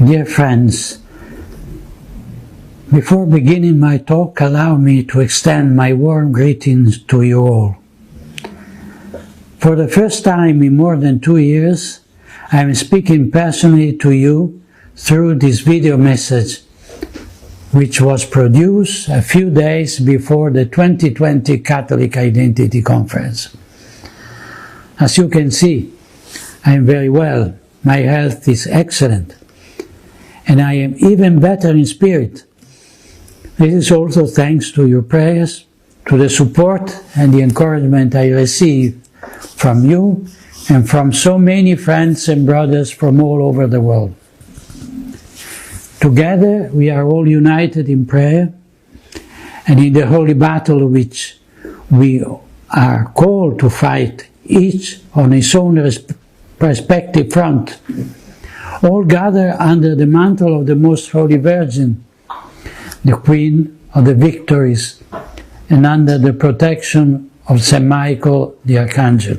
Dear friends, before beginning my talk, allow me to extend my warm greetings to you all. For the first time in more than 2 years, I am speaking personally to you through this video message, which was produced a few days before the 2020 Catholic Identity Conference. As you can see, I am very well, my health is excellent, and I am even better in spirit. This is also thanks to your prayers, to the support and the encouragement I receive from you and from so many friends and brothers from all over the world. Together we are all united in prayer and in the holy battle which we are called to fight, each on his own respective front, all gather under the mantle of the Most Holy Virgin, the Queen of the Victories, and under the protection of Saint Michael the Archangel.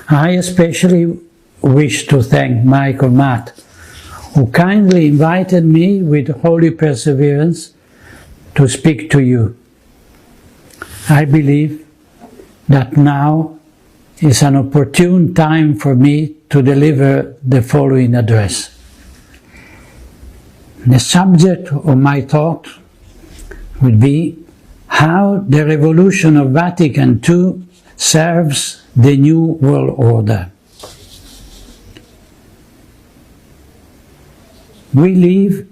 I especially wish to thank Michael Matt, who kindly invited me with holy perseverance to speak to you. I believe that now is an opportune time for me to deliver the following address. The subject of my talk would be how the revolution of Vatican II serves the new world order. We live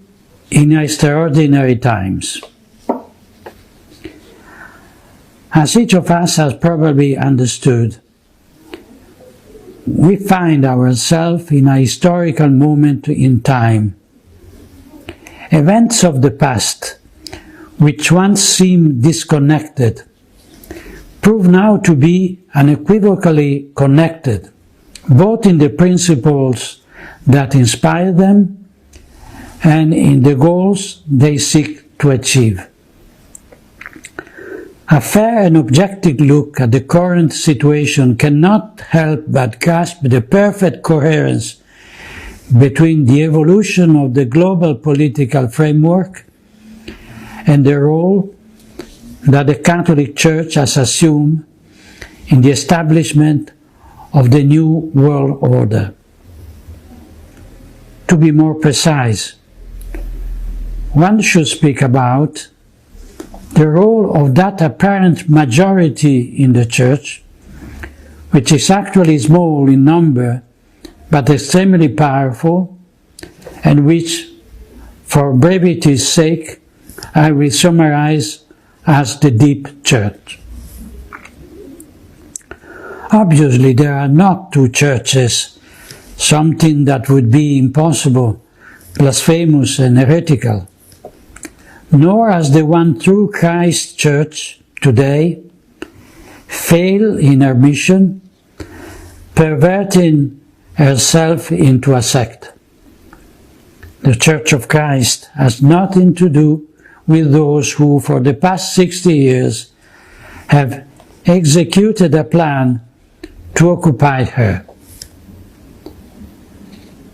in extraordinary times. As each of us has probably understood, we find ourselves in a historical moment in time. Events of the past, which once seemed disconnected, prove now to be unequivocally connected, both in the principles that inspire them and in the goals they seek to achieve. A fair and objective look at the current situation cannot help but grasp the perfect coherence between the evolution of the global political framework and the role that the Catholic Church has assumed in the establishment of the new world order. To be more precise, one should speak about the role of that apparent majority in the Church, which is actually small in number but extremely powerful, and which, for brevity's sake, I will summarize as the deep Church. Obviously, there are not two churches, something that would be impossible, blasphemous and heretical, nor has the one true Christ Church today failed in her mission, perverting herself into a sect. The Church of Christ has nothing to do with those who for the past 60 years have executed a plan to occupy her.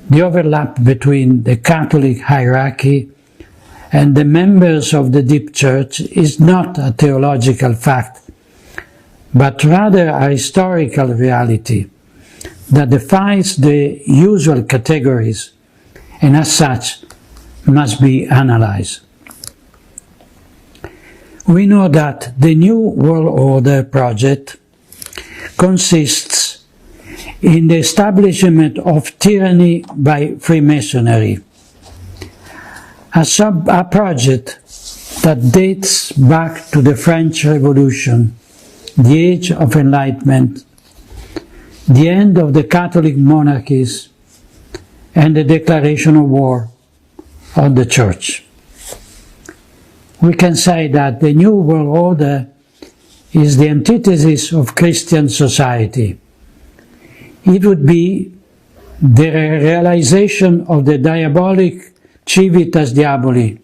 The overlap between the Catholic hierarchy and the members of the deep Church is not a theological fact, but rather a historical reality that defies the usual categories and as such must be analyzed. We know that the New World Order project consists in the establishment of tyranny by Freemasonry, a project that dates back to the French Revolution, the Age of Enlightenment, the end of the Catholic monarchies, and the declaration of war on the Church. We can say that the New World Order is the antithesis of Christian society. It would be the realization of the diabolic civitas diaboli,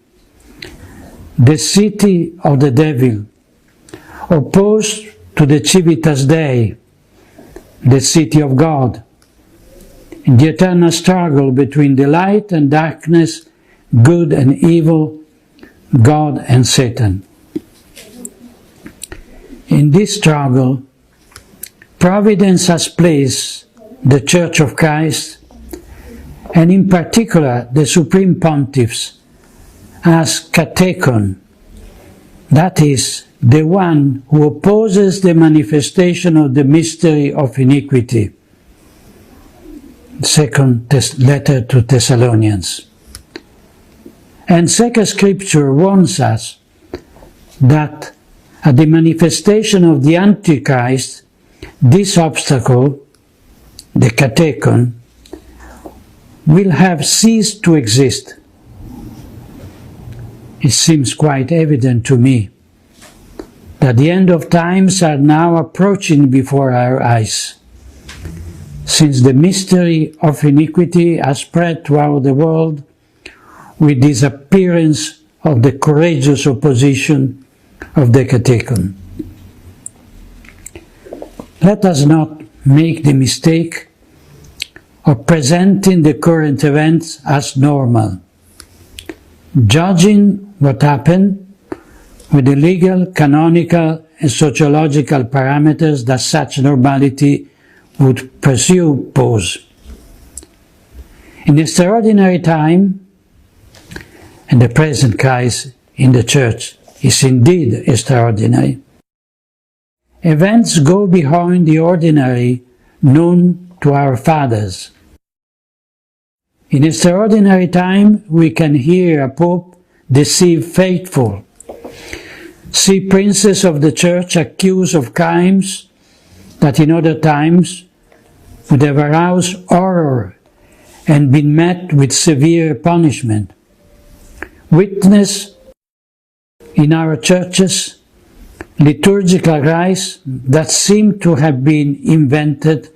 the city of the devil, opposed to the civitas Dei, the city of God, in the eternal struggle between the light and darkness, good and evil, God and Satan. In this struggle, Providence has placed the Church of Christ, and in particular the Supreme Pontiffs, as catechon, that is, the one who opposes the manifestation of the mystery of iniquity. Second letter to Thessalonians. And Sacred Scripture warns us that at the manifestation of the Antichrist, this obstacle, the catechon, will have ceased to exist. It seems quite evident to me that the end of times are now approaching before our eyes, since the mystery of iniquity has spread throughout the world with the disappearance of the courageous opposition of the catechon. Let us not make the mistake of presenting the current events as normal, judging what happened with the legal, canonical, and sociological parameters that such normality would presuppose. In extraordinary time, and the present crisis in the Church is indeed extraordinary, events go beyond the ordinary known to our fathers. In extraordinary time, we can hear a Pope deceive faithful, see princes of the Church accused of crimes that in other times would have aroused horror and been met with severe punishment. Witness in our churches liturgical rites that seem to have been invented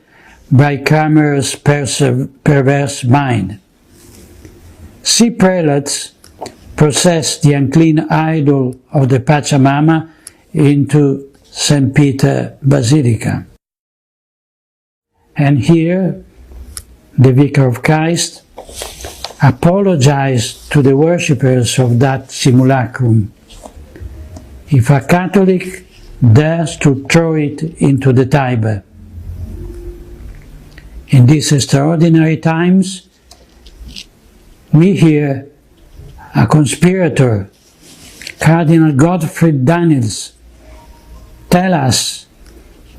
by Cranmer's perverse mind. See prelates process the unclean idol of the Pachamama into St. Peter Basilica. And here, the Vicar of Christ apologized to the worshippers of that simulacrum. If a Catholic dares to throw it into the Tiber. In these extraordinary times, we hear a conspirator, Cardinal Gottfried Daniels, tell us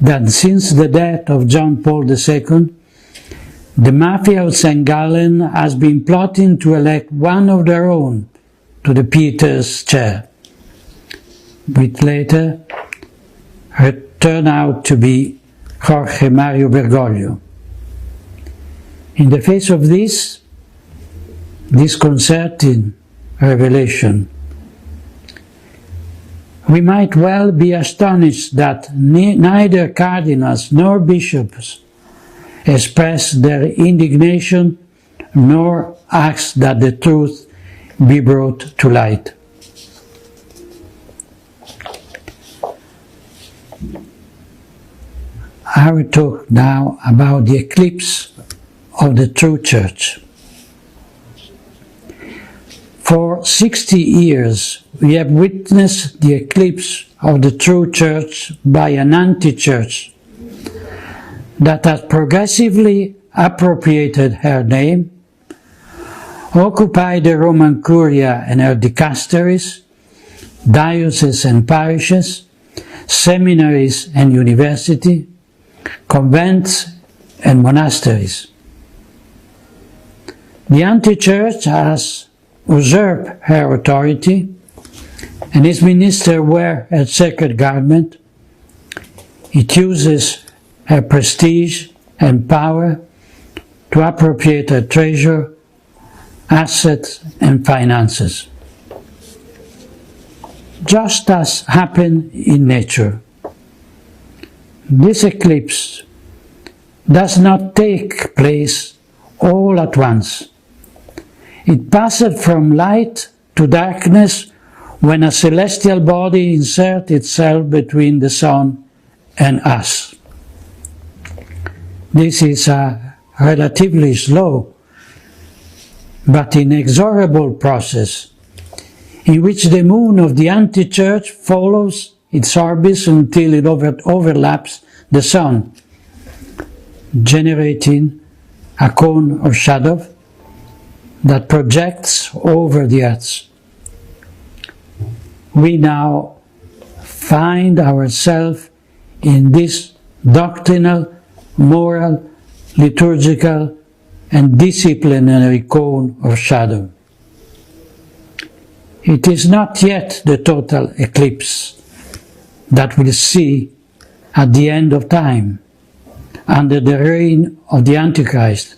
that since the death of John Paul II, the Mafia of St. Gallen has been plotting to elect one of their own to the Peter's chair, which later turned out to be Jorge Mario Bergoglio. In the face of this disconcerting revelation, we might well be astonished that neither cardinals nor bishops express their indignation nor ask that the truth be brought to light. I will talk now about the eclipse of the true Church. For 60 years, we have witnessed the eclipse of the true Church by an anti-Church that has progressively appropriated her name, occupied the Roman Curia and her dicasteries, dioceses and parishes, seminaries and universities, convents and monasteries. The anti-Church has usurped her authority, and its ministers wear her sacred garment. It uses her prestige and power to appropriate her treasure, assets and finances. Just as happened in nature, this eclipse does not take place all at once. It passed from light to darkness when a celestial body inserts itself between the sun and us. This is a relatively slow but inexorable process in which the moon of the anti-church follows its orbit until it overlaps the sun, generating a cone of shadow that projects over the earth. We now find ourselves in this doctrinal, moral, liturgical, and disciplinary cone of shadow. It is not yet the total eclipse that we'll see at the end of time, under the reign of the Antichrist,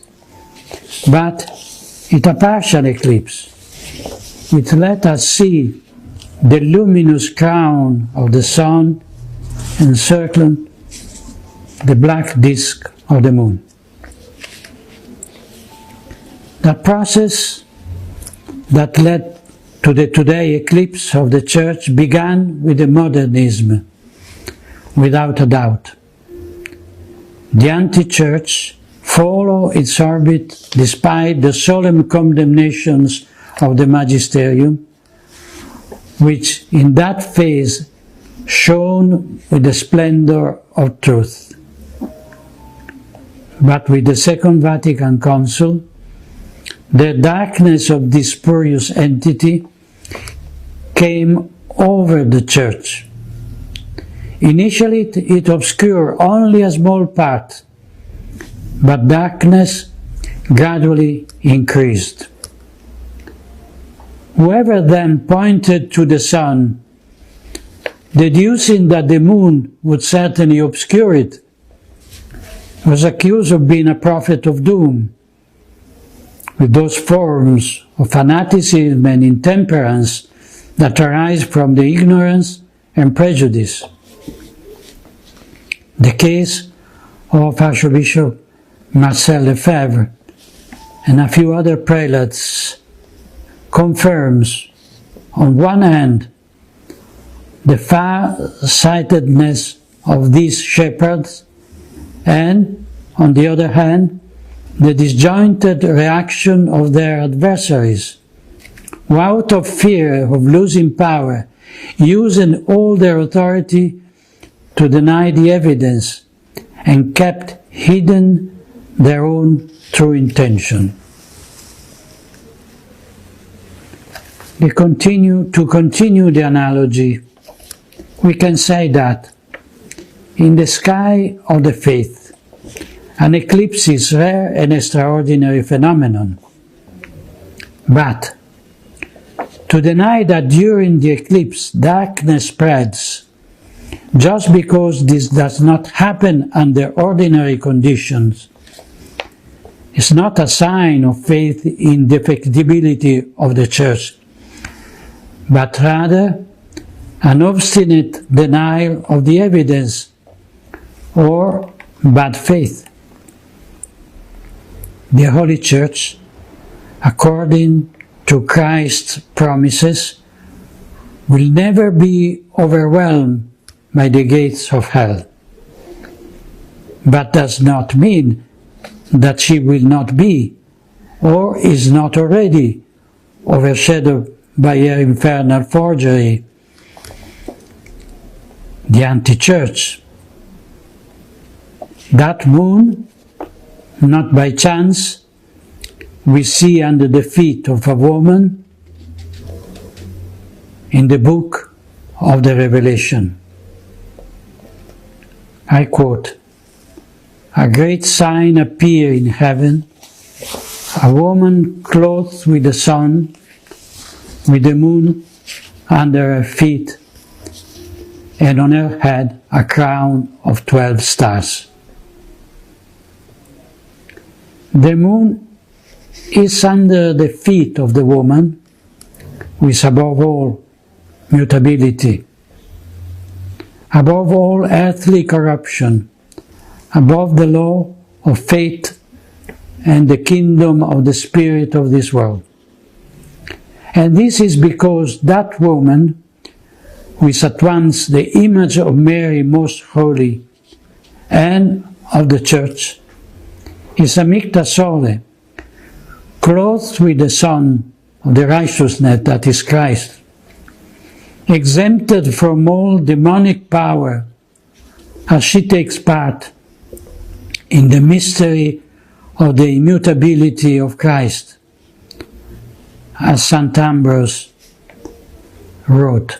but it's a partial eclipse, which let us see the luminous crown of the sun encircling the black disk of the moon. The process that led to the today eclipse of the Church began with the modernism, without a doubt. The anti-Church followed its orbit despite the solemn condemnations of the magisterium, which in that phase shone with the splendor of truth. But with the Second Vatican Council, the darkness of this spurious entity came over the Church. Initially it obscured only a small part, but darkness gradually increased. Whoever then pointed to the sun, deducing that the moon would certainly obscure it, was accused of being a prophet of doom, with those forms of fanaticism and intemperance that arise from the ignorance and prejudice. The case of Archbishop Marcel Lefebvre and a few other prelates confirms, on one hand, the far-sightedness of these shepherds, and, on the other hand, the disjointed reaction of their adversaries, who out of fear of losing power, using all their authority to deny the evidence and kept hidden their own true intention. To continue the analogy, we can say that in the sky of the faith, an eclipse is a rare and extraordinary phenomenon. But to deny that during the eclipse darkness spreads, just because this does not happen under ordinary conditions, is not a sign of faith in the effectibility of the Church, but rather an obstinate denial of the evidence or bad faith. The Holy Church, according to Christ's promises, will never be overwhelmed by the gates of hell, but does not mean that she will not be, or is not already, overshadowed by her infernal forgery, the anti-church. That moon, not by chance, we see under the feet of a woman in the book of the Revelation. I quote, "A great sign appeared in heaven, a woman clothed with the sun, with the moon under her feet, and on her head a crown of 12 stars." The moon is under the feet of the woman, with above all mutability, above all earthly corruption, above the law of fate and the kingdom of the spirit of this world. And this is because that woman, who is at once the image of Mary most holy and of the Church, is amicta sole, clothed with the Son of the righteousness that is Christ, exempted from all demonic power, as she takes part in the mystery of the immutability of Christ, as St. Ambrose wrote.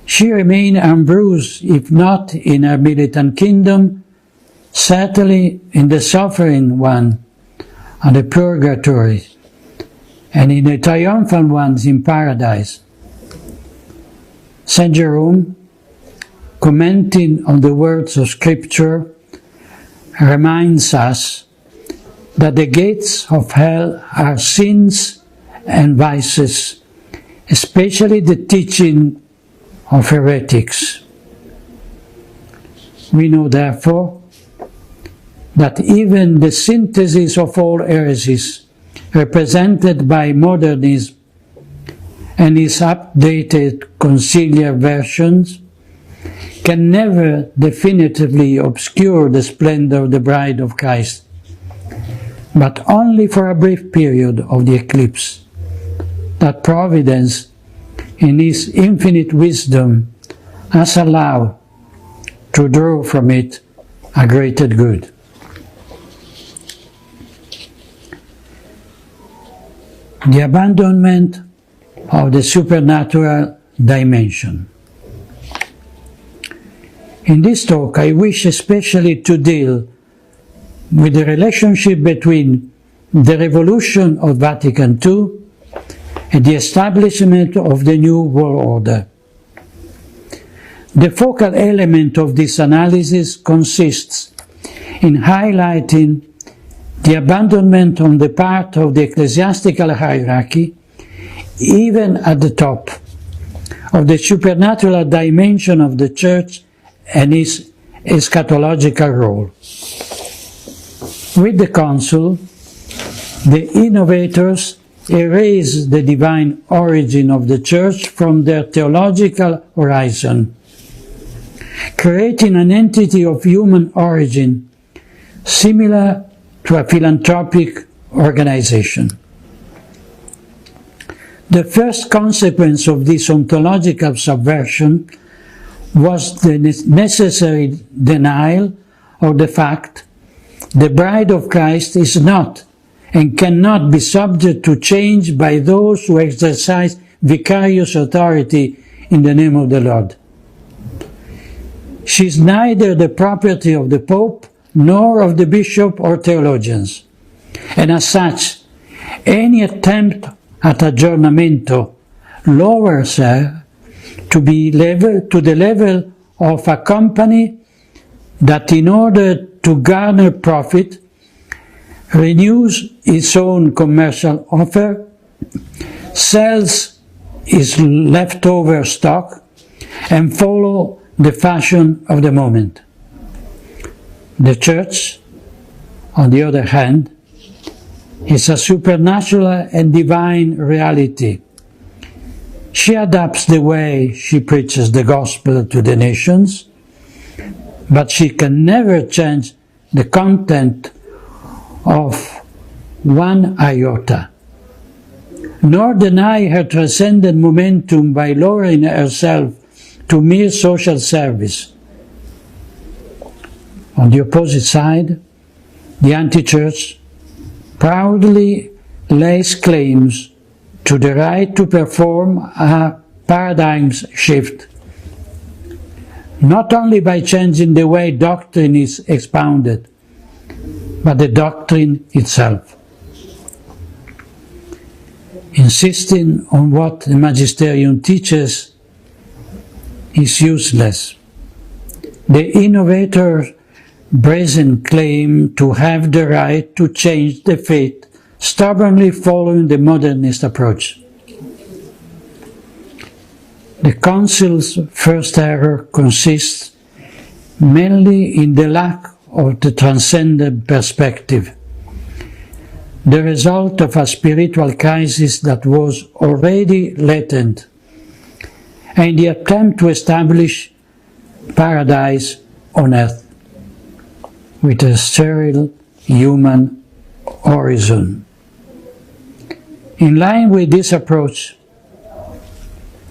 She remained unbruised, if not in her militant kingdom, certainly in the suffering one and the purgatory, and in the triumphant ones in paradise. St. Jerome, commenting on the words of Scripture, reminds us that the gates of hell are sins and vices, especially the teaching of heretics. We know, therefore, that even the synthesis of all heresies represented by modernism and its updated conciliar versions can never definitively obscure the splendor of the bride of Christ, but only for a brief period of the eclipse, that Providence, in His infinite wisdom, has allowed to draw from it a greater good. The abandonment of the supernatural dimension. In this talk, I wish especially to deal with the relationship between the revolution of Vatican II and the establishment of the new world order. The focal element of this analysis consists in highlighting the abandonment on the part of the ecclesiastical hierarchy, even at the top, of the supernatural dimension of the Church and its eschatological role. With the Council, the innovators erased the divine origin of the Church from their theological horizon, creating an entity of human origin similar to a philanthropic organization. The first consequence of this ontological subversion was the necessary denial of the fact the bride of Christ is not and cannot be subject to change by those who exercise vicarious authority in the name of the Lord. She is neither the property of the Pope nor of the bishop or theologians, and as such, any attempt at aggiornamento lowers her to the level of a company that, in order to garner profit, renews its own commercial offer, sells its leftover stock, and follows the fashion of the moment. The Church, on the other hand, is a supernatural and divine reality. She adapts the way she preaches the gospel to the nations, but she can never change the content of one iota, nor deny her transcendent momentum by lowering herself to mere social service. On the opposite side, the anti-church proudly lays claims to the right to perform a paradigm shift, not only by changing the way doctrine is expounded, but the doctrine itself. Insisting on what the magisterium teaches is useless. The innovators brazen claim to have the right to change the faith, stubbornly following the modernist approach. The Council's first error consists mainly in the lack of the transcendent perspective, the result of a spiritual crisis that was already latent, and the attempt to establish paradise on earth with a sterile human horizon. In line with this approach,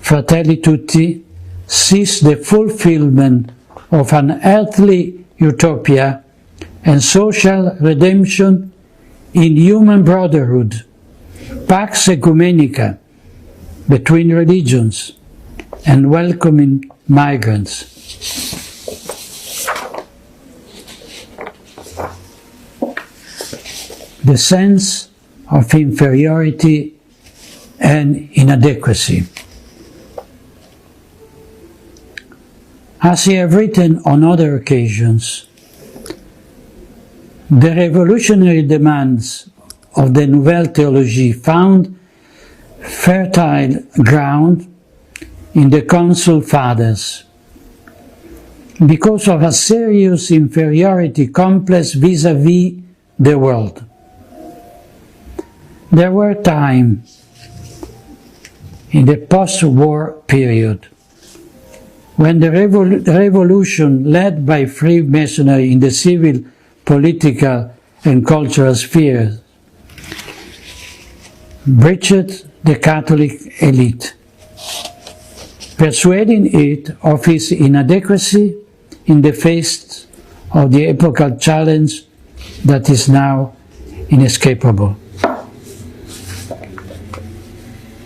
Fratelli Tutti sees the fulfillment of an earthly utopia and social redemption in human brotherhood, pax ecumenica between religions, and welcoming migrants. The sense of inferiority and inadequacy. As I have written on other occasions, the revolutionary demands of the Nouvelle Théologie found fertile ground in the Council Fathers because of a serious inferiority complex vis-à-vis the world. There were times in the post-war period when the revolution led by Freemasonry in the civil, political and cultural spheres breached the Catholic elite, persuading it of its inadequacy in the face of the epochal challenge that is now inescapable.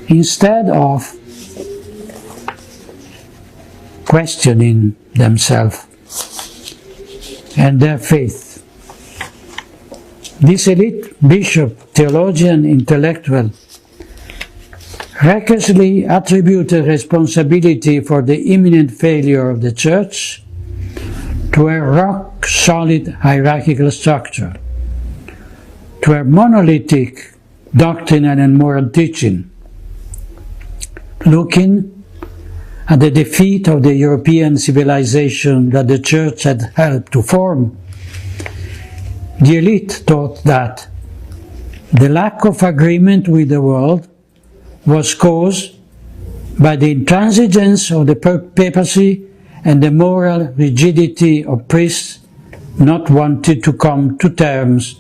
Instead of questioning themselves and their faith, this elite bishop, theologian, intellectual recklessly attributed responsibility for the imminent failure of the Church to a rock-solid hierarchical structure, to a monolithic doctrinal and moral teaching, looking at the defeat of the European civilization that the Church had helped to form. The elite thought that the lack of agreement with the world was caused by the intransigence of the papacy and the moral rigidity of priests not wanting to come to terms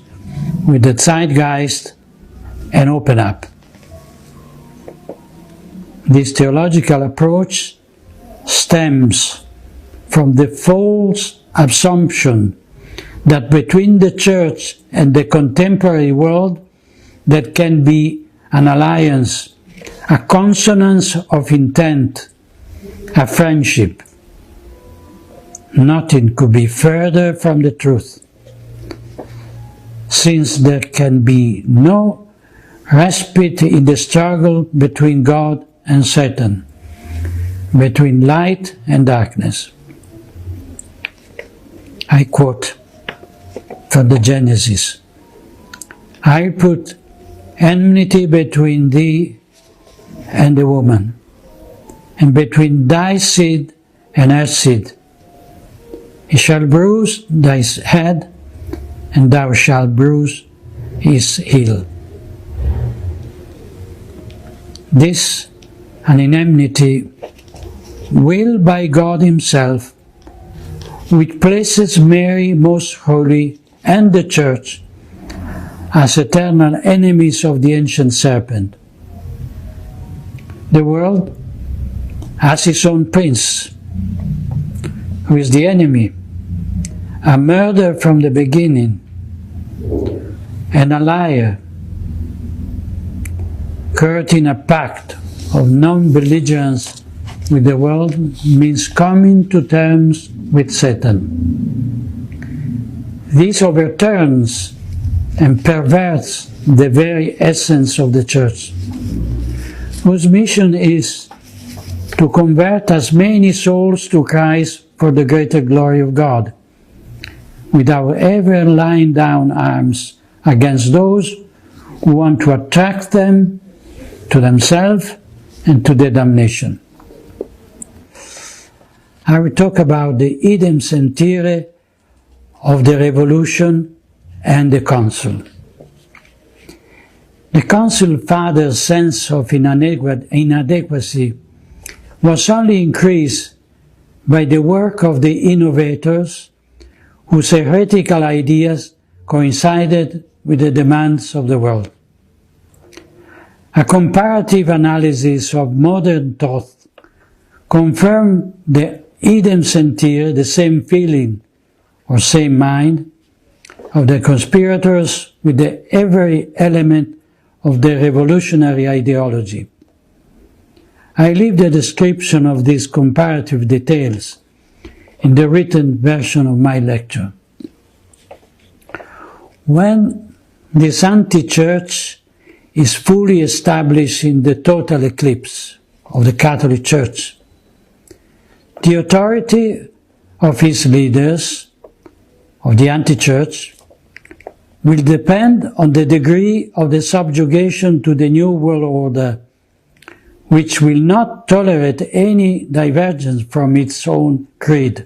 with the zeitgeist and open up. This theological approach stems from the false assumption that between the Church and the contemporary world there can be an alliance, a consonance of intent, a friendship. Nothing could be further from the truth, since there can be no respite in the struggle between God and Satan, between light and darkness. I quote from the Genesis, "I put enmity between thee and the woman, and between thy seed and her seed. He shall bruise thy head, and thou shalt bruise his heel." This an enmity willed by God himself, which places Mary most holy and the Church as eternal enemies of the ancient serpent. The world has its own prince, who is the enemy, a murderer from the beginning, and a liar, courting a pact of non-belligerence with the world means coming to terms with Satan. This overturns and perverts the very essence of the Church, whose mission is to convert as many souls to Christ for the greater glory of God, without ever laying down arms against those who want to attract them to themselves and to their damnation. I will talk about the idem sentire of the Revolution and the Council. The Council Fathers' sense of inadequacy was only increased by the work of the innovators whose heretical ideas coincided with the demands of the world. A comparative analysis of modern thought confirmed the idem sentir, the same feeling or same mind, of the conspirators with every element of the revolutionary ideology. I leave the description of these comparative details in the written version of my lecture. When this anti-church is fully established in the total eclipse of the Catholic Church, the authority of its leaders, of the anti-church, will depend on the degree of the subjugation to the new world order, which will not tolerate any divergence from its own creed,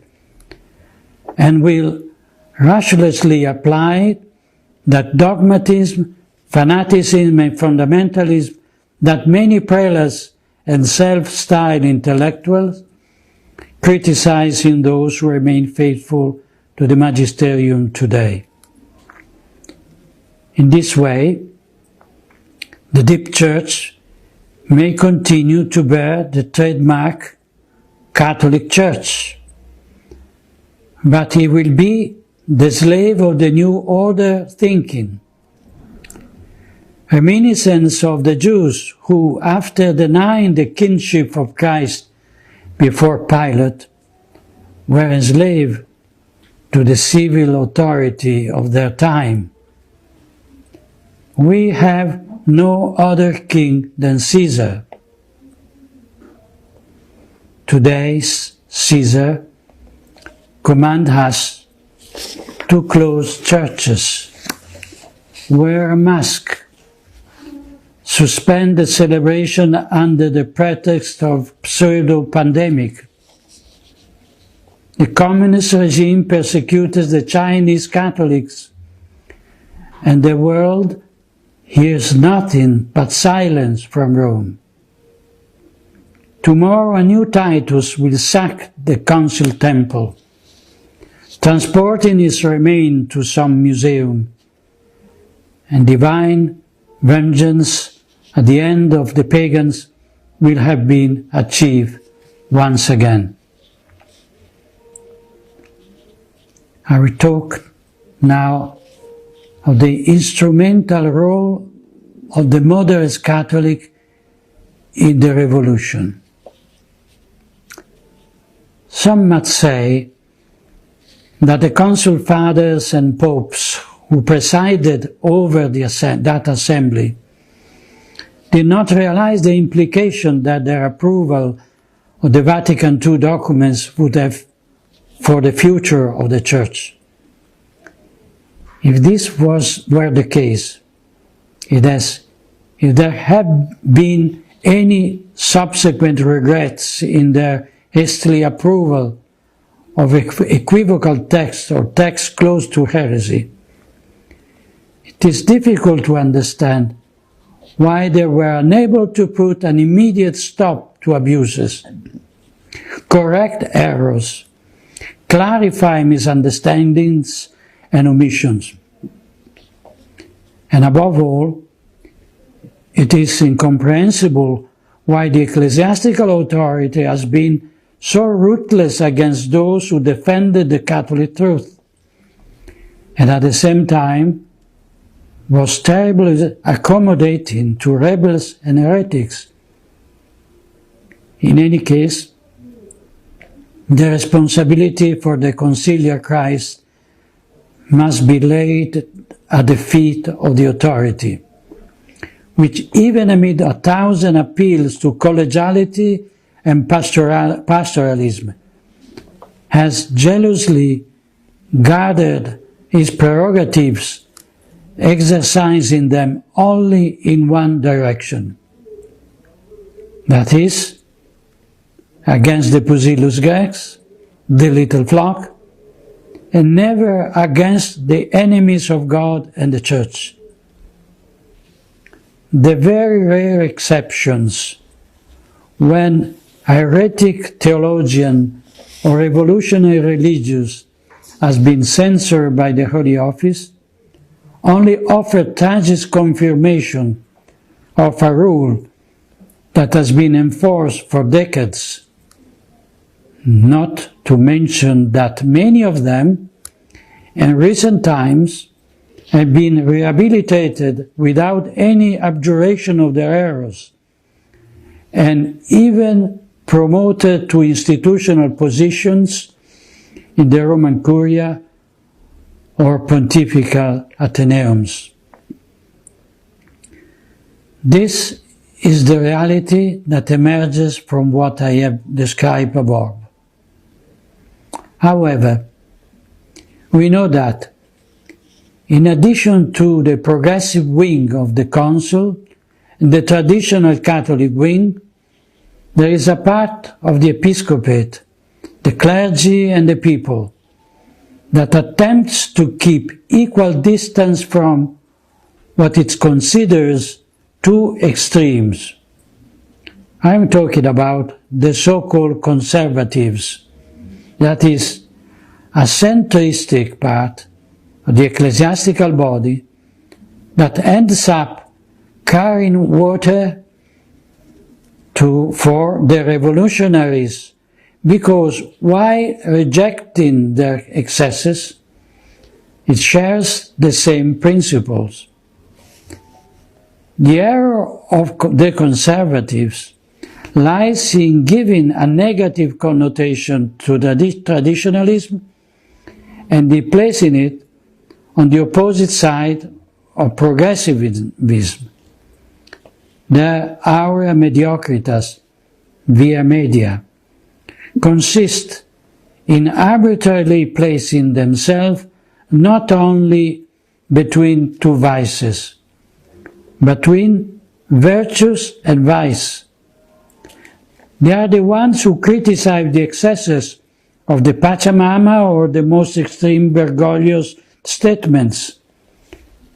and will ruthlessly apply that dogmatism, fanaticism, and fundamentalism that many prelates and self-styled intellectuals criticize in those who remain faithful to the magisterium today. In this way, the deep church may continue to bear the trademark Catholic Church, but it will be the slave of the new order thinking, reminiscence of the Jews who, after denying the kingship of Christ before Pilate, were enslaved to the civil authority of their time. We have no other king than Caesar. Today's Caesar commands us to close churches, wear a mask, suspend the celebration under the pretext of pseudo-pandemic. The communist regime persecutes the Chinese Catholics, and the world hears nothing but silence from Rome. Tomorrow a new Titus will sack the Council Temple, transporting its remains to some museum, and divine vengeance at the end of the pagans will have been achieved once again. I will talk now of the instrumental role of the moderate Catholic in the revolution. Some might say that the Council Fathers and Popes who presided over that assembly did not realize the implication that their approval of the Vatican II documents would have for the future of the Church. If this were the case, if there had been any subsequent regrets in their hastily approval of equivocal texts or texts close to heresy, it is difficult to understand why they were unable to put an immediate stop to abuses, correct errors, clarify misunderstandings and omissions. And above all, it is incomprehensible why the ecclesiastical authority has been so ruthless against those who defended the Catholic truth, and at the same time was terribly accommodating to rebels and heretics. In any case, the responsibility for the conciliar Christ must be laid at the feet of the authority, which even amid 1,000 appeals to collegiality and pastoralism, has jealously guarded its prerogatives, exercising them only in one direction, that is, against the Pusillus Grex, the little flock, and never against the enemies of God and the Church. The very rare exceptions when a heretic theologian or revolutionary religious has been censored by the Holy Office only offer tragic confirmation of a rule that has been enforced for decades, not to mention that many of them, in recent times, have been rehabilitated without any abjuration of their errors, and even promoted to institutional positions in the Roman Curia or pontifical ateneums. This is the reality that emerges from what I have described above. However, we know that, in addition to the progressive wing of the Council and the traditional Catholic wing, there is a part of the episcopate, the clergy and the people, that attempts to keep equal distance from what it considers two extremes. I'm talking about the so-called conservatives, that is, a centristic part of the ecclesiastical body that ends up carrying water for the revolutionaries, because while rejecting their excesses, it shares the same principles. The error of the conservatives lies in giving a negative connotation to traditionalism and in placing it on the opposite side of progressivism. The aura mediocritas via media consist in arbitrarily placing themselves not only between two vices, but between virtues and vice. They are the ones who criticize the excesses of the Pachamama or the most extreme Bergoglio's statements,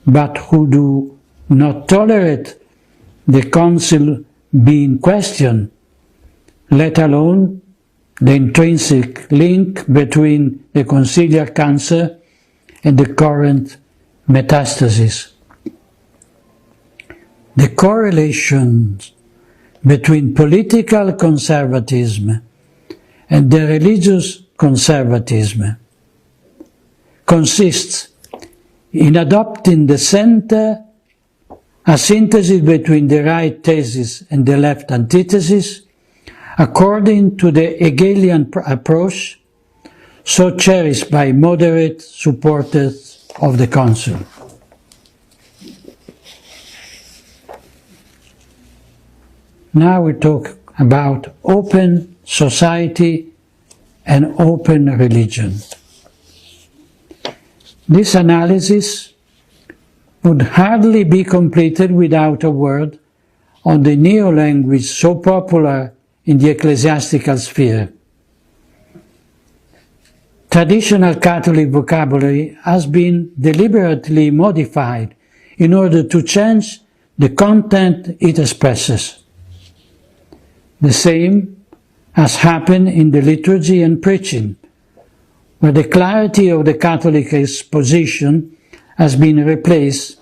but who do not tolerate the council being questioned, let alone the intrinsic link between the conciliar cancer and the current metastasis. The correlations between political conservatism and the religious conservatism consists in adopting the center, a synthesis between the right thesis and the left antithesis, according to the Hegelian approach, so cherished by moderate supporters of the Council. Now we talk about open society and open religion. This analysis would hardly be completed without a word on the neo-language so popular in the ecclesiastical sphere. Traditional Catholic vocabulary has been deliberately modified in order to change the content it expresses. The same has happened in the liturgy and preaching, where the clarity of the Catholic exposition has been replaced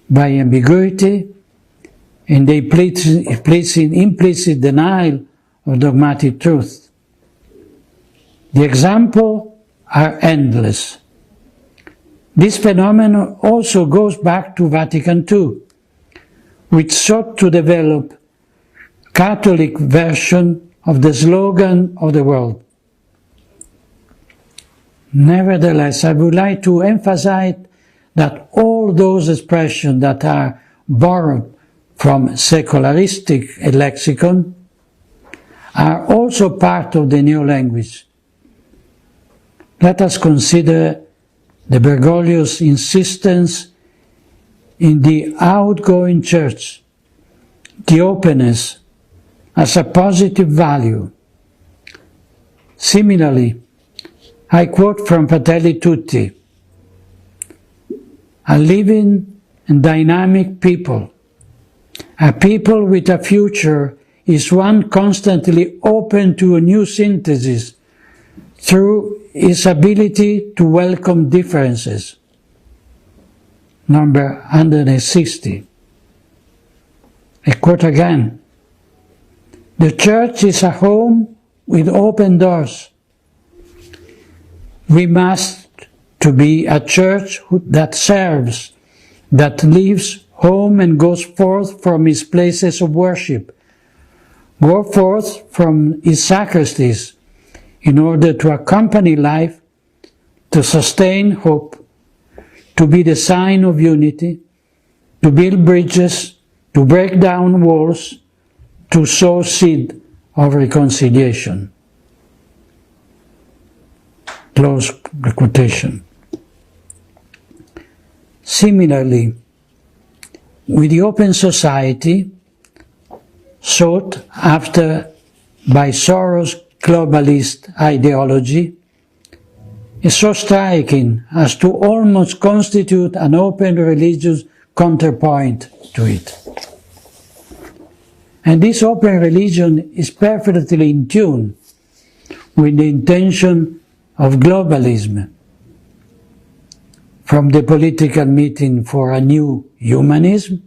by ambiguity and the implicit denial of dogmatic truth. The examples are endless. This phenomenon also goes back to Vatican II, which sought to develop Catholic version of the slogan of the world. Nevertheless, I would like to emphasize that all those expressions that are borrowed from secularistic lexicon are also part of the new language. Let us consider the Bergoglio's insistence in the outgoing church, the openness as a positive value. Similarly, I quote from Fratelli Tutti, "A living and dynamic people, a people with a future, is one constantly open to a new synthesis through its ability to welcome differences." number 160. I quote again, "The church is a home with open doors. We must to be a church that serves, that leaves home and goes forth from its places of worship, go forth from its sacristies, in order to accompany life, to sustain hope, to be the sign of unity, to build bridges, to break down walls, to sow seed of reconciliation." Close the quotation. Similarly, with the open society sought after by Soros' globalist ideology, is so striking as to almost constitute an open religious counterpoint to it. And this open religion is perfectly in tune with the intention of globalism. From the political meeting for a new humanism,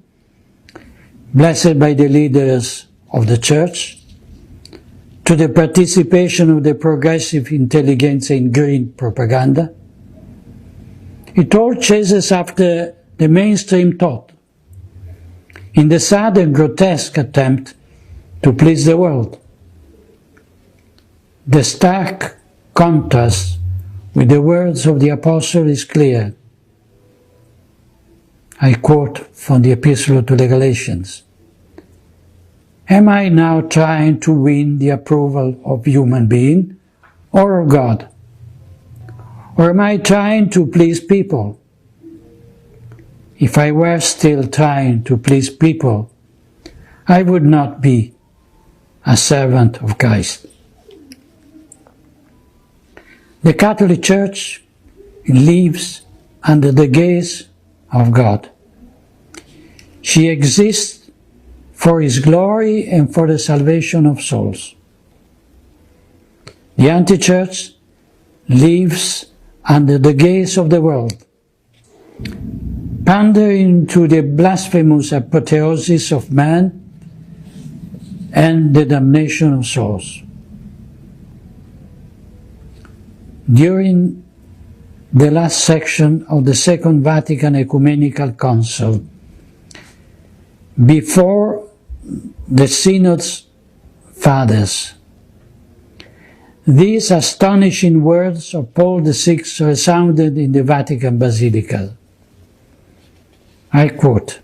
blessed by the leaders of the church, to the participation of the progressive intelligentsia in green propaganda, it all chases after the mainstream thought, in the sad and grotesque attempt to please the world. The stark contrast with the words of the Apostle is clear. I quote from the Epistle to the Galatians. "Am I now trying to win the approval of human being or of God? Or am I trying to please people? If I were still trying to please people, I would not be a servant of Christ." The Catholic Church lives under the gaze of God. She exists for His glory and for the salvation of souls. The anti-church lives under the gaze of the world, pandering to the blasphemous apotheosis of man and the damnation of souls. During the last section of the Second Vatican Ecumenical Council, before the Synod's fathers, these astonishing words of Paul VI resounded in the Vatican Basilica. I quote,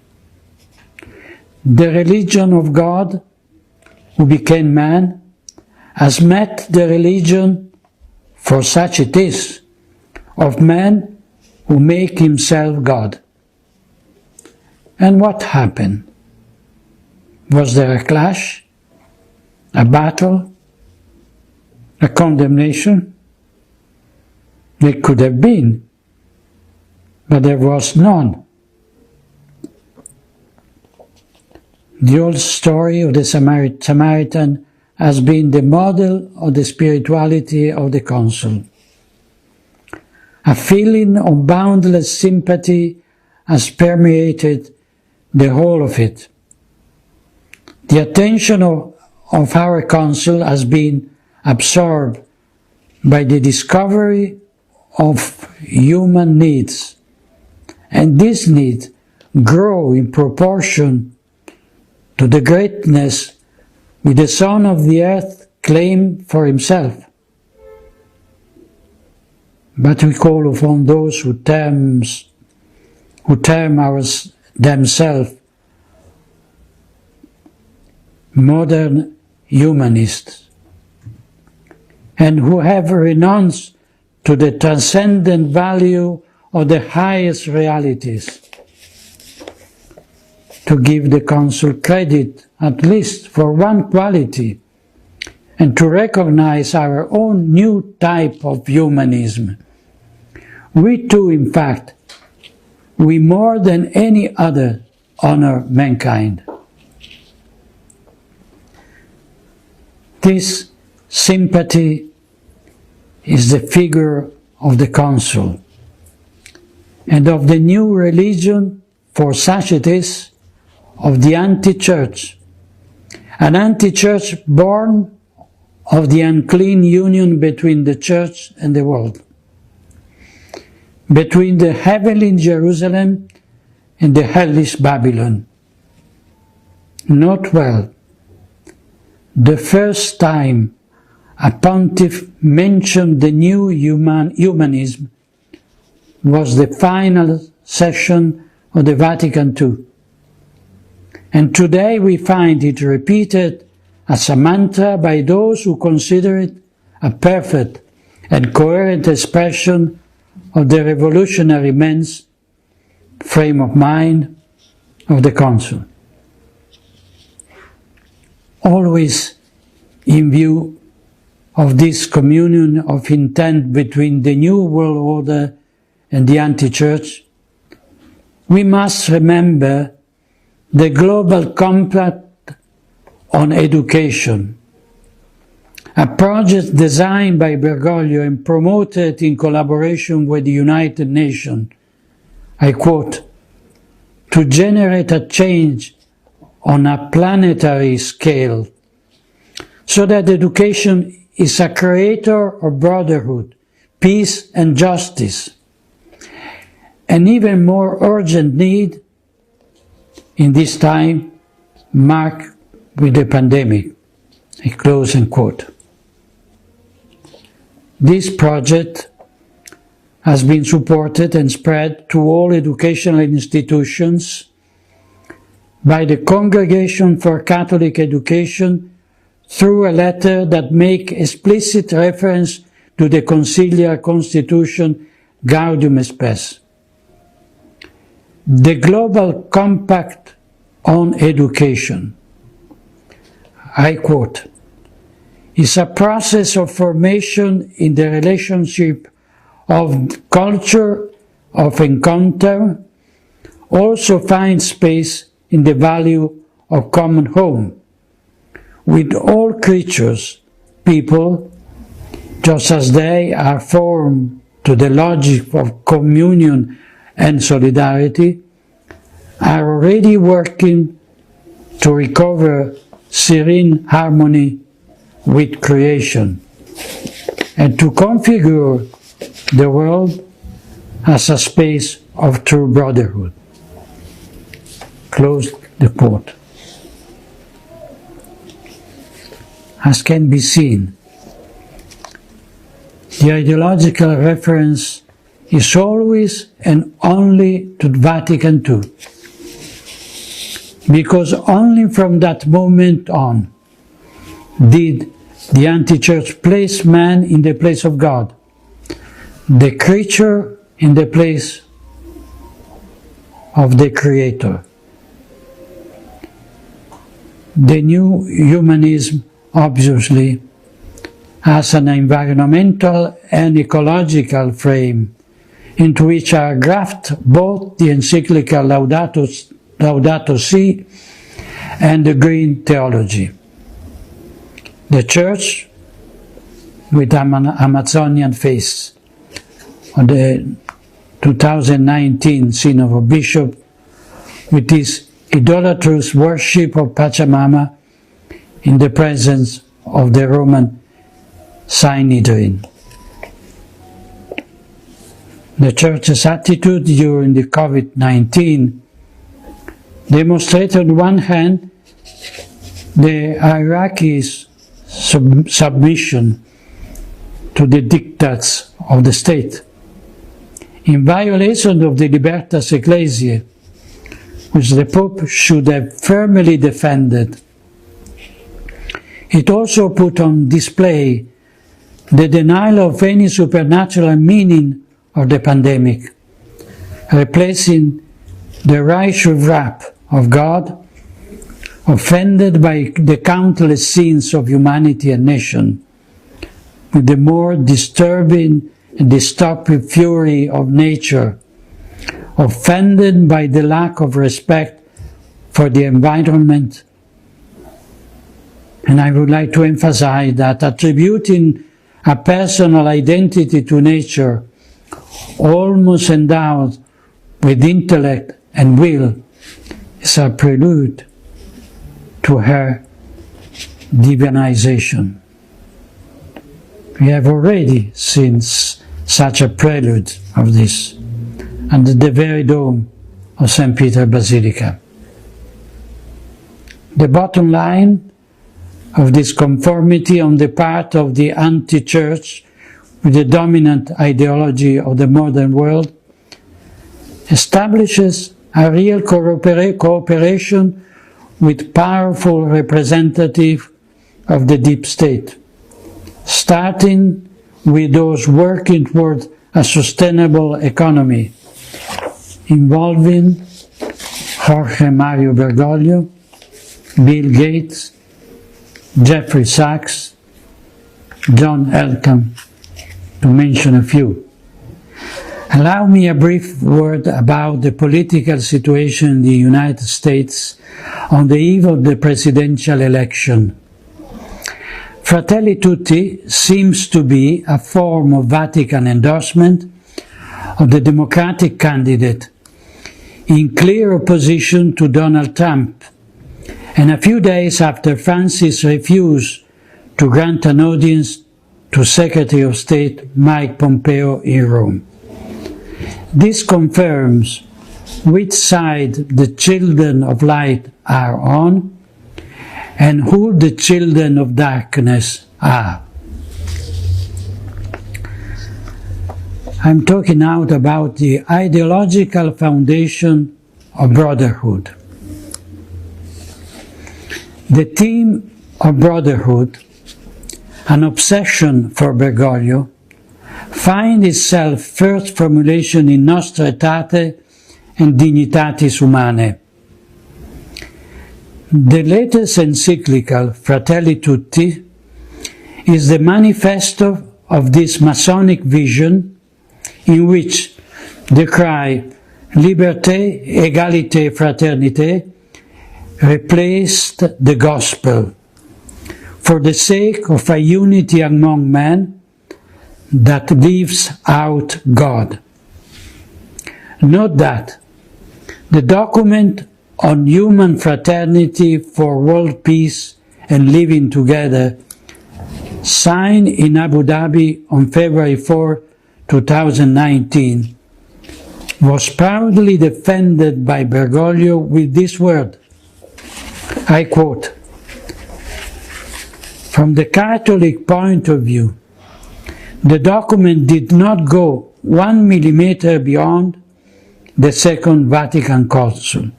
"The religion of God, who became man, has met the religion, for such it is, of man who make himself God." And what happened? Was there a clash, a battle, a condemnation? There could have been, but there was none. The old story of the Samaritan has been the model of the spirituality of the Council. A feeling of boundless sympathy has permeated the whole of it. The attention of our Council has been absorbed by the discovery of human needs, and these needs grow in proportion to the greatness which the Son of the Earth claimed for Himself. But we call upon those who term themselves modern humanists, and who have renounced to the transcendent value of the highest realities, to give the Council credit at least for one quality, and to recognize our own new type of humanism. We too, in fact, we more than any other honor mankind. This sympathy is the figure of the Council, and of the new religion, for such it is, of the anti-church, an anti-church born of the unclean union between the church and the world, between the heavenly Jerusalem and the hellish Babylon. Note well, the first time a pontiff mentioned the new humanism was the final session of the Vatican II. And today we find it repeated as a mantra by those who consider it a perfect and coherent expression of the revolutionary men's frame of mind of the Council. Always in view of this communion of intent between the New World Order and the anti-church, we must remember the Global Compact on Education, a project designed by Bergoglio and promoted in collaboration with the United Nations, I quote, to generate a change on a planetary scale, so that education is a creator of brotherhood, peace and justice, an even more urgent need in this time marked with the pandemic. I close and quote. This project has been supported and spread to all educational institutions by the Congregation for Catholic Education through a letter that makes explicit reference to the Conciliar Constitution Gaudium et Spes. The Global Compact on Education, I quote, is a process of formation in the relationship of culture of encounter, also finds space in the value of common home, with all creatures, people, just as they are formed to the logic of communion and solidarity, are already working to recover serene harmony with creation and to configure the world as a space of true brotherhood. Close the quote. As can be seen, the ideological reference is always and only to Vatican II, because only from that moment on did the anti-church place man in the place of God, the creature in the place of the Creator. The new humanism obviously has an environmental and ecological frame into which are grafted both the encyclical Laudato Si and the green theology. The Church with Amazonian face on the 2019 Synod of Bishops with this idolatrous worship of Pachamama in the presence of the Roman Sanhedrin. The Church's attitude during the COVID-19 demonstrated on one hand the hierarchy's submission to the dictates of the state, in violation of the Libertas Ecclesiae, which the Pope should have firmly defended. It also put on display the denial of any supernatural meaning of the pandemic, replacing the righteous wrath of God, offended by the countless sins of humanity and nation, with the more disturbing and destructive fury of nature, offended by the lack of respect for the environment. And I would like to emphasize that attributing a personal identity to nature, almost endowed with intellect and will is a prelude to her divinization. We have already seen such a prelude of this under the very dome of St. Peter Basilica. The bottom line of this conformity on the part of the anti-church with the dominant ideology of the modern world establishes a real cooperation with powerful representatives of the deep state, starting with those working toward a sustainable economy, involving Jorge Mario Bergoglio, Bill Gates, Jeffrey Sachs, John Elkann, to mention a few. Allow me a brief word about the political situation in the United States on the eve of the presidential election. Fratelli Tutti seems to be a form of Vatican endorsement of the Democratic candidate in clear opposition to Donald Trump, and a few days after Francis refused to grant an audience to Secretary of State Mike Pompeo in Rome. This confirms which side the children of light are on and who the children of darkness are. I'm talking now about the ideological foundation of brotherhood. The theme of brotherhood, an obsession for Bergoglio, finds itself first formulation in Nostra Aetate and Dignitatis Humanae. The latest encyclical, Fratelli Tutti, is the manifesto of this Masonic vision in which the cry Liberté, Égalité, Fraternité replaced the gospel for the sake of a unity among men that leaves out God. Note that the document on human fraternity for world peace and living together, signed in Abu Dhabi on February 4, 2019, was proudly defended by Bergoglio with this word, I quote, "From the Catholic point of view, the document did not go 1 millimeter beyond the Second Vatican Council."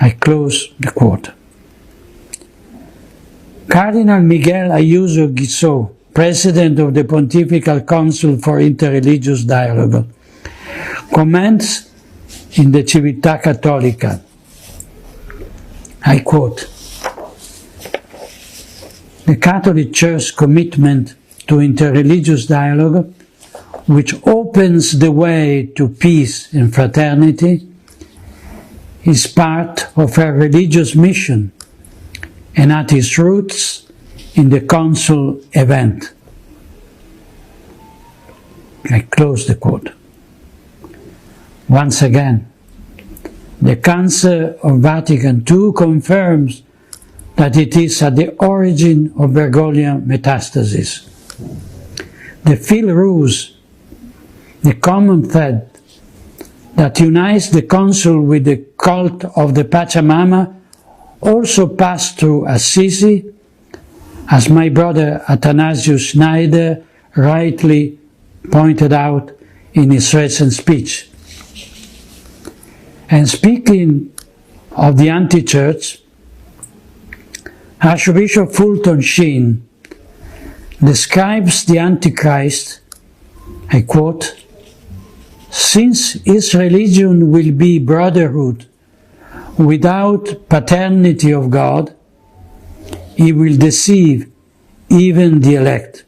I close the quote. Cardinal Miguel Ayuso Guizot, President of the Pontifical Council for Interreligious Dialogue, comments in the Civiltà Cattolica, I quote, "The Catholic Church's commitment to interreligious dialogue, which opens the way to peace and fraternity, is part of her religious mission and at its roots in the Council event." I close the quote. Once again, the Council of Vatican II confirms that it is at the origin of Bergoglian metastasis. The fil rouge, the common thread that unites the Council with the cult of the Pachamama, also passed through Assisi, as my brother Athanasius Schneider rightly pointed out in his recent speech. And speaking of the anti-church, Archbishop Fulton Sheen describes the Antichrist, I quote, "Since his religion will be brotherhood without paternity of God, he will deceive even the elect."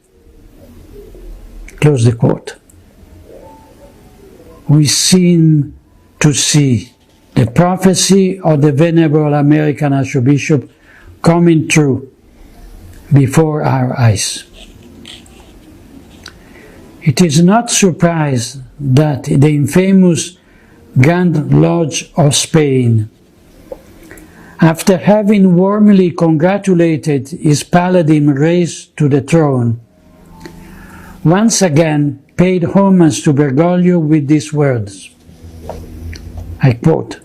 Close the quote. We seem to see the prophecy of the venerable American Archbishop coming true before our eyes. It is not surprised that the infamous Grand Lodge of Spain. After having warmly congratulated his paladin raised to the throne, once again paid homage to Bergoglio with these words. I quote,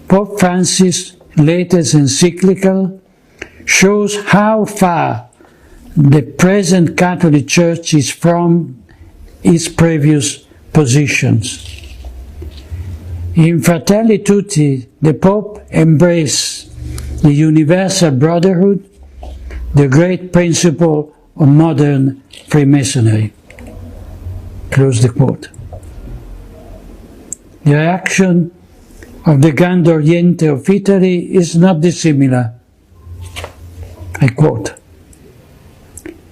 Pope Francis' latest encyclical shows how far the present Catholic Church is from its previous positions. In Fratelli Tutti, the Pope embraced the universal brotherhood, the great principle of modern Freemasonry. Close the quote. The reaction of the Grand Oriente of Italy is not dissimilar. I quote,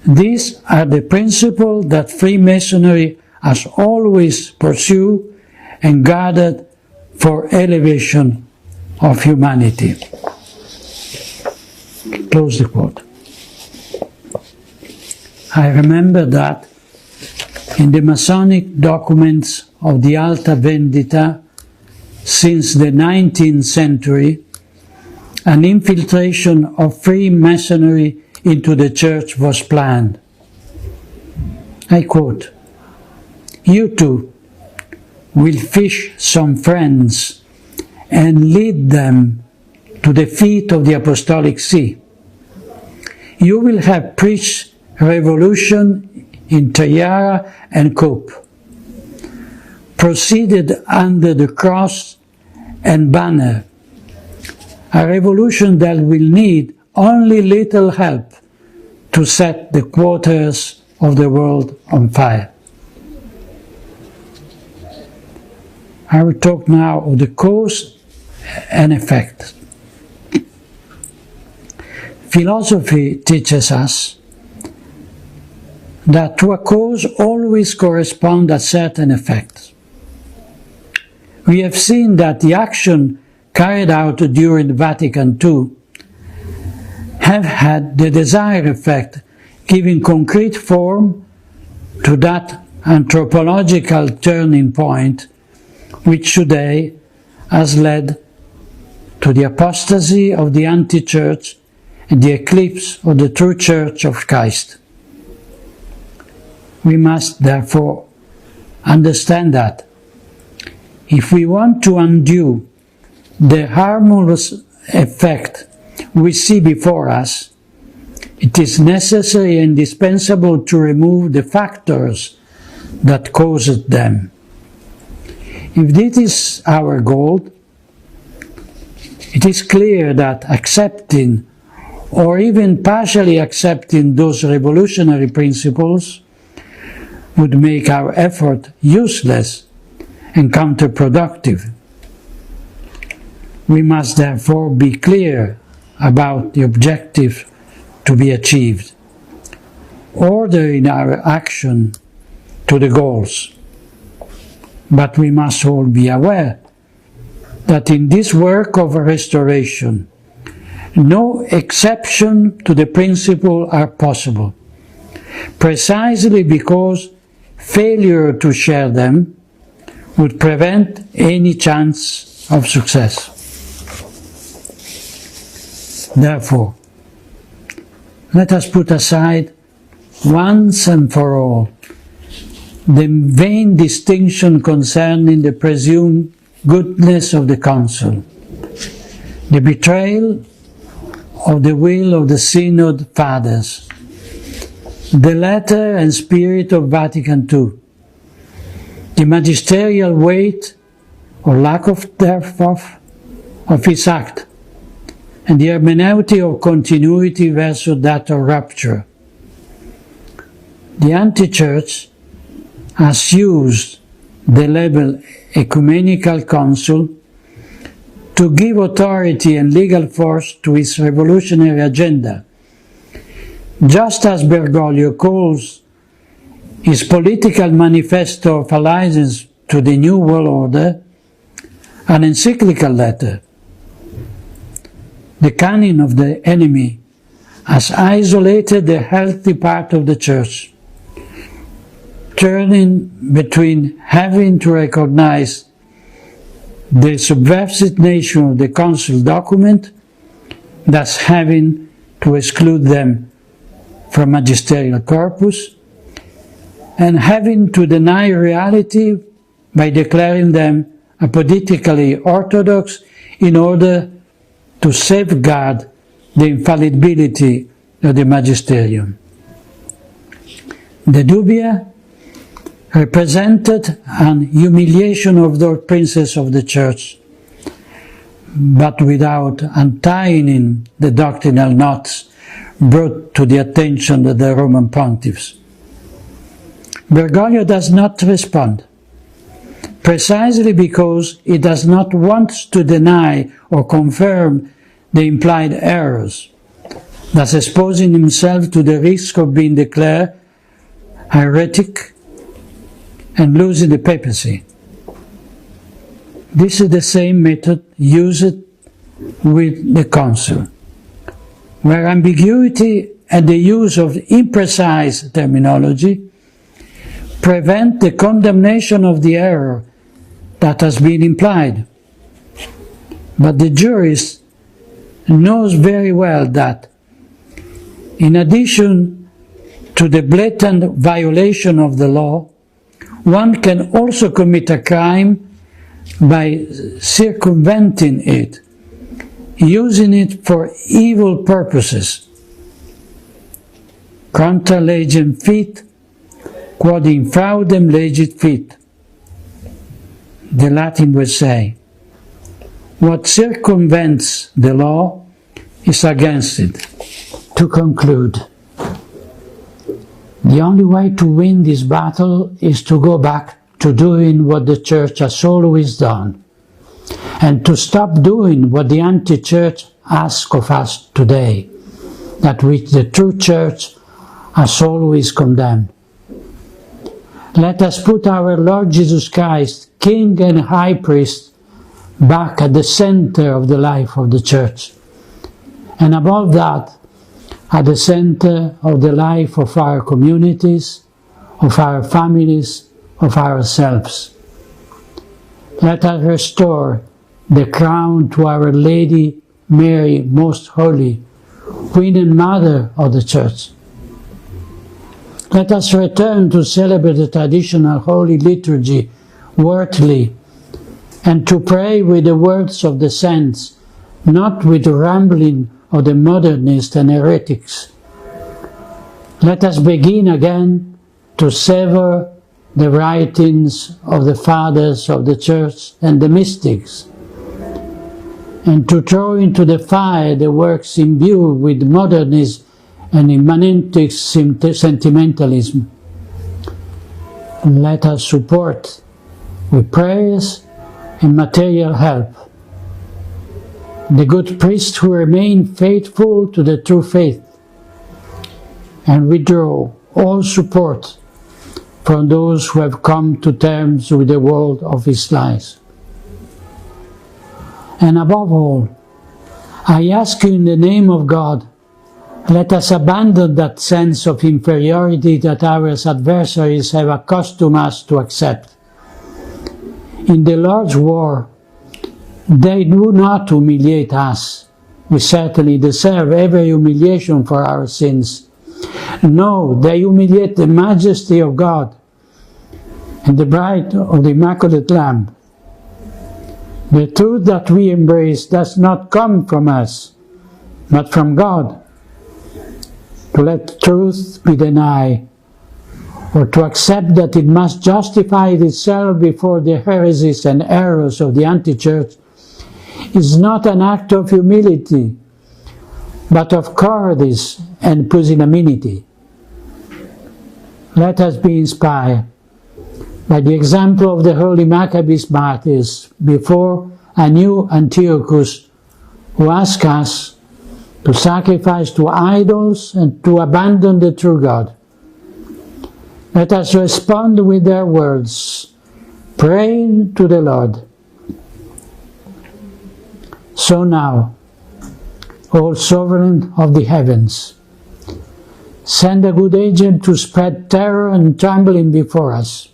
These are the principles that Freemasonry has always pursued and guarded for elevation of humanity. Close the quote. I remember that in the Masonic documents of the Alta Vendita since the 19th century, an infiltration of Freemasonry into the Church was planned. I quote, You too will fish some friends and lead them to the feet of the Apostolic See. You will have preached revolution in tiara and cope, proceeded under the cross and banner, a revolution that will need only little help to set the quarters of the world on fire. I will talk now of the cause and effect. Philosophy teaches us that to a cause always corresponds a certain effect. We have seen that the action carried out during Vatican II have had the desired effect, giving concrete form to that anthropological turning point which today has led to the apostasy of the anti-church and the eclipse of the true Church of Christ. We must therefore understand that if we want to undo the harmless effect we see before us, it is necessary and indispensable to remove the factors that caused them. If this is our goal, it is clear that accepting or even partially accepting those revolutionary principles would make our effort useless and counterproductive. We must therefore be clear about the objective to be achieved, ordering our action to the goals. But we must all be aware that in this work of restoration, no exception to the principle are possible, precisely because failure to share them would prevent any chance of success. Therefore, let us put aside once and for all the vain distinction concerning the presumed goodness of the Council, the betrayal of the will of the Synod Fathers, the letter and spirit of Vatican II, the magisterial weight or lack of thereof of its act, and the hermeneutic of continuity versus that of rupture. The anti-church has used the label ecumenical council to give authority and legal force to its revolutionary agenda, just as Bergoglio calls his political manifesto of allegiance to the New World Order an encyclical letter. The cunning of the enemy has isolated the healthy part of the Church, turning between having to recognize the subversive nature of the council document, thus having to exclude them from magisterial corpus, and having to deny reality by declaring them politically orthodox in order to safeguard the infallibility of the magisterium. The dubia represented an humiliation of the princes of the Church, but without untying the doctrinal knots brought to the attention of the Roman pontiffs. Bergoglio does not respond, precisely because he does not want to deny or confirm the implied errors, thus exposing himself to the risk of being declared heretic and losing the papacy. This is the same method used with the council, where ambiguity and the use of imprecise terminology prevent the condemnation of the error that has been implied. But the jurist knows very well that, in addition to the blatant violation of the law, one can also commit a crime by circumventing it, using it for evil purposes. Contra legem fit, quod infraudem legit fit. The Latin would say, what circumvents the law is against it. To conclude, the only way to win this battle is to go back to doing what the Church has always done, and to stop doing what the anti-Church asks of us today, that which the true Church has always condemned. Let us put our Lord Jesus Christ, King and High Priest, back at the center of the life of the Church, and above that, at the center of the life of our communities, of our families, of ourselves. Let us restore the crown to Our Lady Mary, Most Holy, Queen and Mother of the Church. Let us return to celebrate the traditional Holy Liturgy worthily, and to pray with the words of the saints, not with the rambling of the modernists and heretics. Let us begin again to sever the writings of the fathers of the Church and the mystics, and to throw into the fire the works imbued with modernism and immanent sentimentalism. And let us support with prayers and material help the good priests who remain faithful to the true faith, and withdraw all support from those who have come to terms with the world of his lies. And above all, I ask you in the name of God, let us abandon that sense of inferiority that our adversaries have accustomed us to accept. In the Lord's war, they do not humiliate us. We certainly deserve every humiliation for our sins. No, they humiliate the majesty of God and the bride of the Immaculate Lamb. The truth that we embrace does not come from us, but from God. To let truth be denied, or to accept that it must justify itself before the heresies and errors of the anti-Church, is not an act of humility, but of cowardice and pusillanimity. Let us be inspired by the example of the holy Maccabees martyrs before a new Antiochus, who ask us to sacrifice to idols and to abandon the true God. Let us respond with their words, praying to the Lord. So now, O Sovereign of the heavens, send a good agent to spread terror and trembling before us.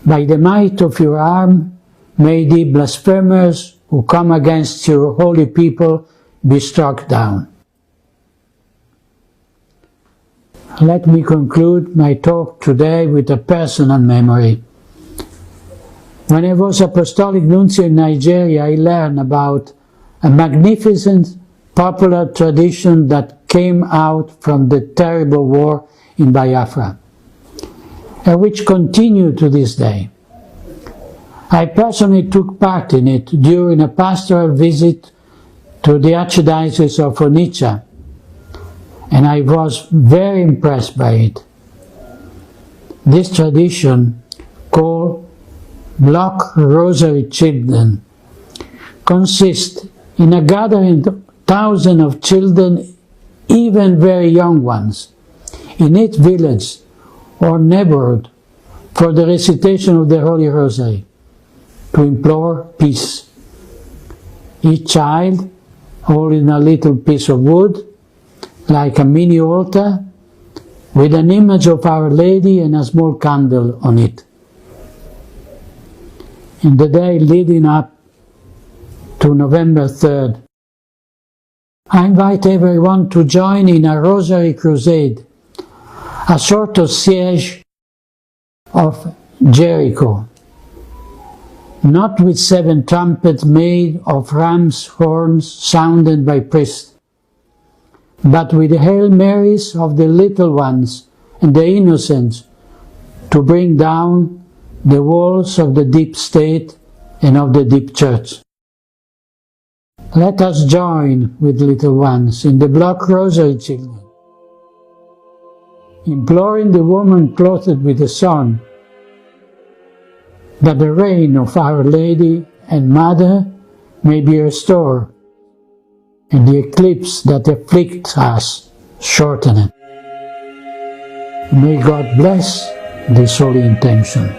By the might of your arm, may the blasphemers who come against your holy people be struck down. Let me conclude my talk today with a personal memory. When I was Apostolic Nuncio in Nigeria, I learned about a magnificent popular tradition that came out from the terrible war in Biafra, and which continued to this day. I personally took part in it during a pastoral visit to the Archdiocese of Onitsha, and I was very impressed by it. This tradition, called Block Rosary Children, consists in a gathering of thousands of children, even very young ones, in each village or neighborhood for the recitation of the Holy Rosary, to implore peace. Each child holding a little piece of wood, like a mini altar, with an image of Our Lady and a small candle on it. In the day leading up to November 3rd, I invite everyone to join in a Rosary Crusade, a sort of siege of Jericho, not with 7 trumpets made of ram's horns sounded by priests, but with the Hail Marys of the little ones and the innocents to bring down the walls of the deep state and of the deep church. Let us join with little ones in the Block Rosary Children, imploring the woman clothed with the sun, that the reign of Our Lady and Mother may be restored, and the eclipse that afflicts us shortened. May God bless this holy intention.